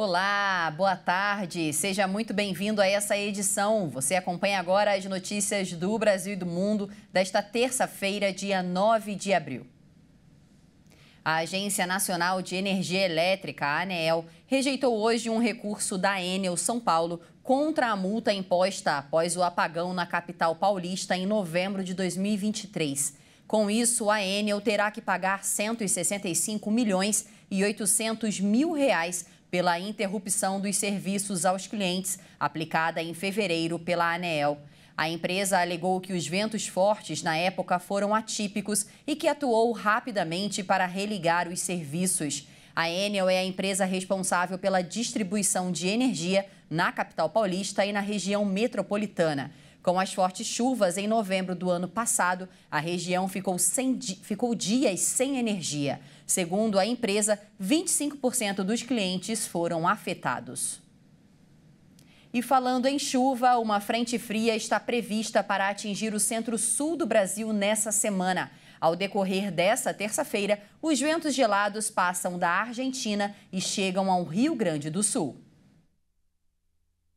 Olá, boa tarde. Seja muito bem-vindo a essa edição. Você acompanha agora as notícias do Brasil e do mundo desta terça-feira, dia 9 de abril. A Agência Nacional de Energia Elétrica, a ANEEL, rejeitou hoje um recurso da Enel São Paulo contra a multa imposta após o apagão na capital paulista em novembro de 2023. Com isso, a Enel terá que pagar R$ 165 milhões e 800 mil reais pela interrupção dos serviços aos clientes, aplicada em fevereiro pela ANEEL. A empresa alegou que os ventos fortes na época foram atípicos e que atuou rapidamente para religar os serviços. A Enel é a empresa responsável pela distribuição de energia na capital paulista e na região metropolitana. Com as fortes chuvas em novembro do ano passado, a região ficou dias sem energia. Segundo a empresa, 25% dos clientes foram afetados. E falando em chuva, uma frente fria está prevista para atingir o centro-sul do Brasil nessa semana. Ao decorrer dessa terça-feira, os ventos gelados passam da Argentina e chegam ao Rio Grande do Sul.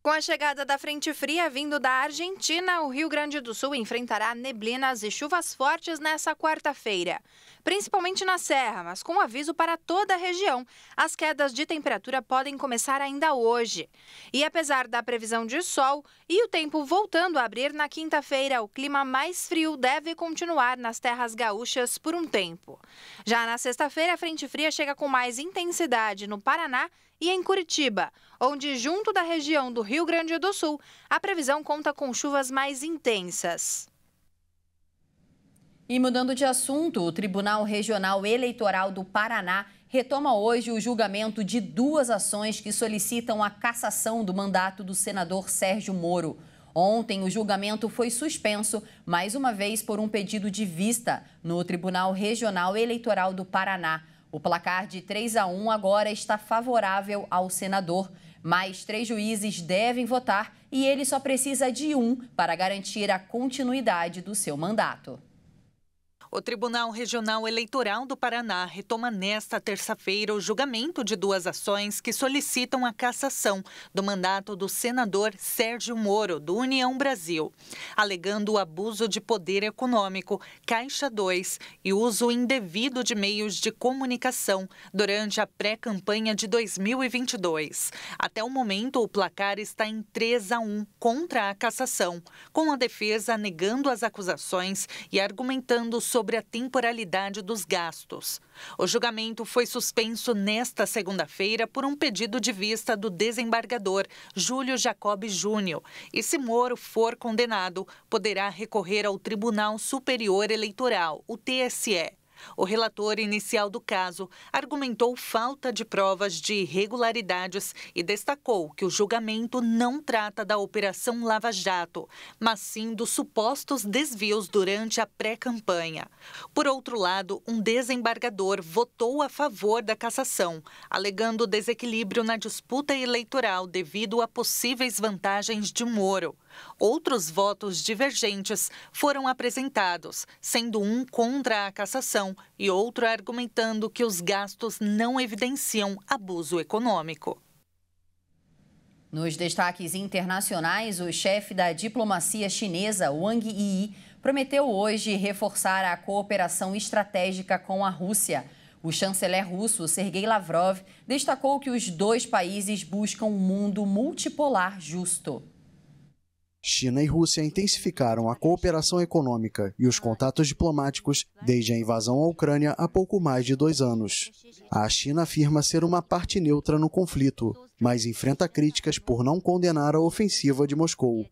Com a chegada da frente fria vindo da Argentina, o Rio Grande do Sul enfrentará neblinas e chuvas fortes nessa quarta-feira, principalmente na Serra, mas com aviso para toda a região. As quedas de temperatura podem começar ainda hoje. E apesar da previsão de sol e o tempo voltando a abrir na quinta-feira, o clima mais frio deve continuar nas terras gaúchas por um tempo. Já na sexta-feira, a frente fria chega com mais intensidade no Paraná e em Curitiba, onde, junto da região do Rio Grande do Sul, a previsão conta com chuvas mais intensas. E mudando de assunto, o Tribunal Regional Eleitoral do Paraná retoma hoje o julgamento de duas ações que solicitam a cassação do mandato do senador Sérgio Moro. Ontem, o julgamento foi suspenso, mais uma vez, por um pedido de vista no Tribunal Regional Eleitoral do Paraná. O placar de 3-1 agora está favorável ao senador. Mais 3 juízes devem votar e ele só precisa de 1 para garantir a continuidade do seu mandato. O Tribunal Regional Eleitoral do Paraná retoma nesta terça-feira o julgamento de duas ações que solicitam a cassação do mandato do senador Sérgio Moro, do União Brasil, alegando o abuso de poder econômico, Caixa 2 e uso indevido de meios de comunicação durante a pré-campanha de 2022. Até o momento, o placar está em 3-1 contra a cassação, com a defesa negando as acusações e argumentando sobre a temporalidade dos gastos. O julgamento foi suspenso nesta segunda-feira por um pedido de vista do desembargador Júlio Jacob Júnior. E se Moro for condenado, poderá recorrer ao Tribunal Superior Eleitoral, o TSE. O relator inicial do caso argumentou falta de provas de irregularidades e destacou que o julgamento não trata da Operação Lava Jato, mas sim dos supostos desvios durante a pré-campanha. Por outro lado, um desembargador votou a favor da cassação, alegando desequilíbrio na disputa eleitoral devido a possíveis vantagens de Moro. Outros votos divergentes foram apresentados, sendo um contra a cassação e outro argumentando que os gastos não evidenciam abuso econômico. Nos destaques internacionais, o chefe da diplomacia chinesa, Wang Yi, prometeu hoje reforçar a cooperação estratégica com a Rússia. O chanceler russo, Sergei Lavrov, destacou que os dois países buscam um mundo multipolar justo. China e Rússia intensificaram a cooperação econômica e os contatos diplomáticos desde a invasão à Ucrânia há pouco mais de 2 anos. A China afirma ser uma parte neutra no conflito, mas enfrenta críticas por não condenar a ofensiva de Moscou.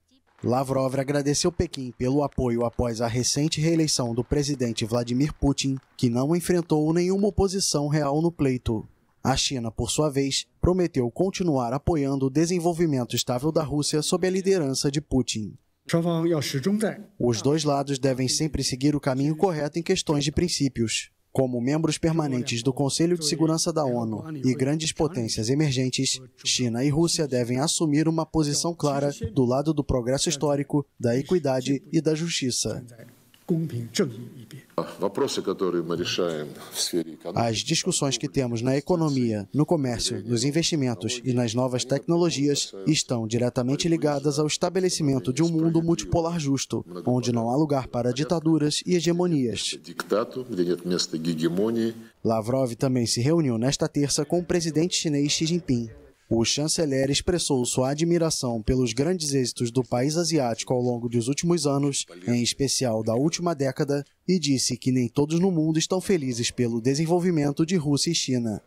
Lavrov agradeceu Pequim pelo apoio após a recente reeleição do presidente Vladimir Putin, que não enfrentou nenhuma oposição real no pleito. A China, por sua vez, prometeu continuar apoiando o desenvolvimento estável da Rússia sob a liderança de Putin. Os dois lados devem sempre seguir o caminho correto em questões de princípios. Como membros permanentes do Conselho de Segurança da ONU e grandes potências emergentes, China e Rússia devem assumir uma posição clara do lado do progresso histórico, da equidade e da justiça. As discussões que temos na economia, no comércio, nos investimentos e nas novas tecnologias estão diretamente ligadas ao estabelecimento de um mundo multipolar justo, onde não há lugar para ditaduras e hegemonias. Lavrov também se reuniu nesta terça com o presidente chinês Xi Jinping. O chanceler expressou sua admiração pelos grandes êxitos do país asiático ao longo dos últimos anos, em especial da última década, e disse que nem todos no mundo estão felizes pelo desenvolvimento de Rússia e China.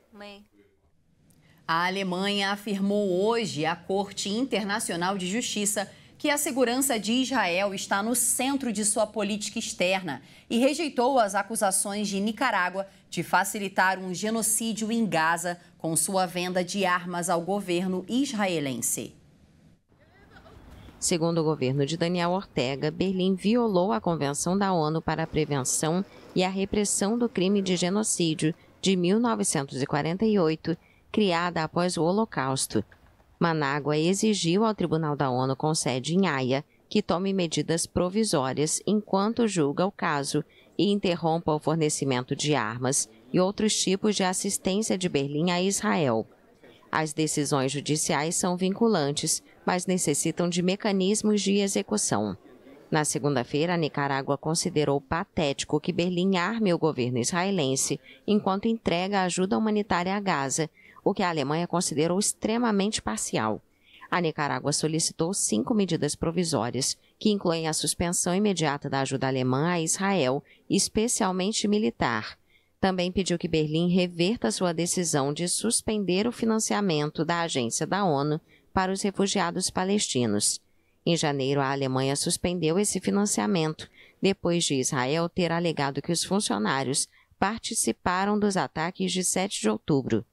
A Alemanha afirmou hoje à Corte Internacional de Justiça que a segurança de Israel está no centro de sua política externa e rejeitou as acusações de Nicarágua de facilitar um genocídio em Gaza com sua venda de armas ao governo israelense. Segundo o governo de Daniel Ortega, Berlim violou a Convenção da ONU para a Prevenção e a Repressão do Crime de Genocídio de 1948, criada após o Holocausto. Manágua exigiu ao Tribunal da ONU com sede em Haia que tome medidas provisórias enquanto julga o caso e interrompa o fornecimento de armas e outros tipos de assistência de Berlim a Israel. As decisões judiciais são vinculantes, mas necessitam de mecanismos de execução. Na segunda-feira, a Nicarágua considerou patético que Berlim arme o governo israelense enquanto entrega ajuda humanitária a Gaza, o que a Alemanha considerou extremamente parcial. A Nicarágua solicitou 5 medidas provisórias, que incluem a suspensão imediata da ajuda alemã a Israel, especialmente militar. Também pediu que Berlim reverta sua decisão de suspender o financiamento da Agência da ONU para os refugiados palestinos. Em janeiro, a Alemanha suspendeu esse financiamento, depois de Israel ter alegado que os funcionários participaram dos ataques de 7 de outubro.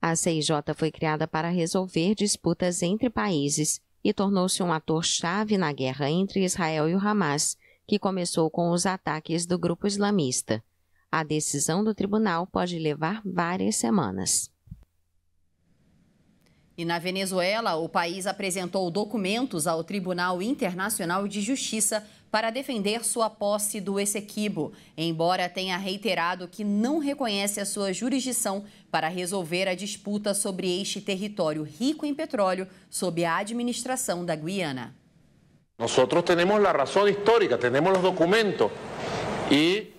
A CIJ foi criada para resolver disputas entre países e tornou-se um ator-chave na guerra entre Israel e o Hamas, que começou com os ataques do grupo islamista. A decisão do tribunal pode levar várias semanas. E na Venezuela, o país apresentou documentos ao Tribunal Internacional de Justiça para defender sua posse do Essequibo, embora tenha reiterado que não reconhece a sua jurisdição para resolver a disputa sobre este território rico em petróleo sob a administração da Guiana. Nós temos a razão histórica, temos os documentos.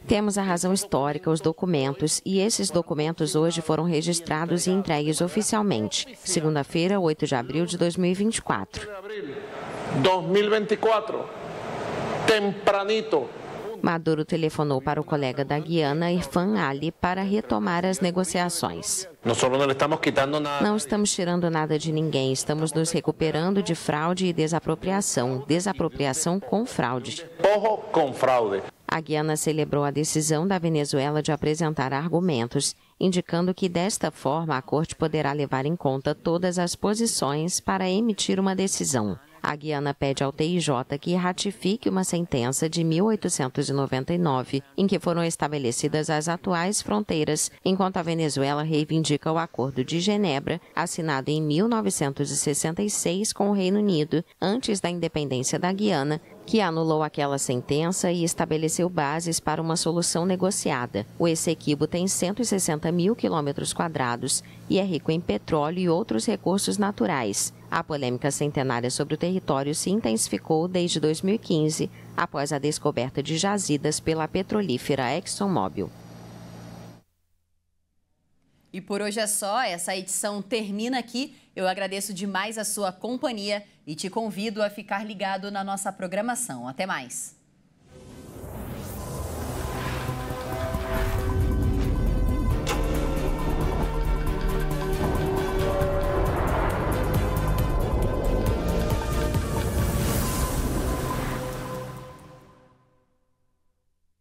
Temos a razão histórica, os documentos, e esses documentos hoje foram registrados e entregues oficialmente. Segunda-feira, 8 de abril de 2024. 2024, tempranito. Maduro telefonou para o colega da Guiana, Irfan Ali, para retomar as negociações. Não estamos tirando nada de ninguém, estamos nos recuperando de fraude e desapropriação. Desapropriação com fraude. Porro com fraude. A Guiana celebrou a decisão da Venezuela de apresentar argumentos, indicando que desta forma a Corte poderá levar em conta todas as posições para emitir uma decisão. A Guiana pede ao TIJ que ratifique uma sentença de 1899, em que foram estabelecidas as atuais fronteiras, enquanto a Venezuela reivindica o Acordo de Genebra, assinado em 1966 com o Reino Unido, antes da independência da Guiana, que anulou aquela sentença e estabeleceu bases para uma solução negociada. O Essequibo tem 160 mil quilômetros quadrados e é rico em petróleo e outros recursos naturais. A polêmica centenária sobre o território se intensificou desde 2015, após a descoberta de jazidas pela petrolífera ExxonMobil. E por hoje é só, essa edição termina aqui. Eu agradeço demais a sua companhia e te convido a ficar ligado na nossa programação. Até mais!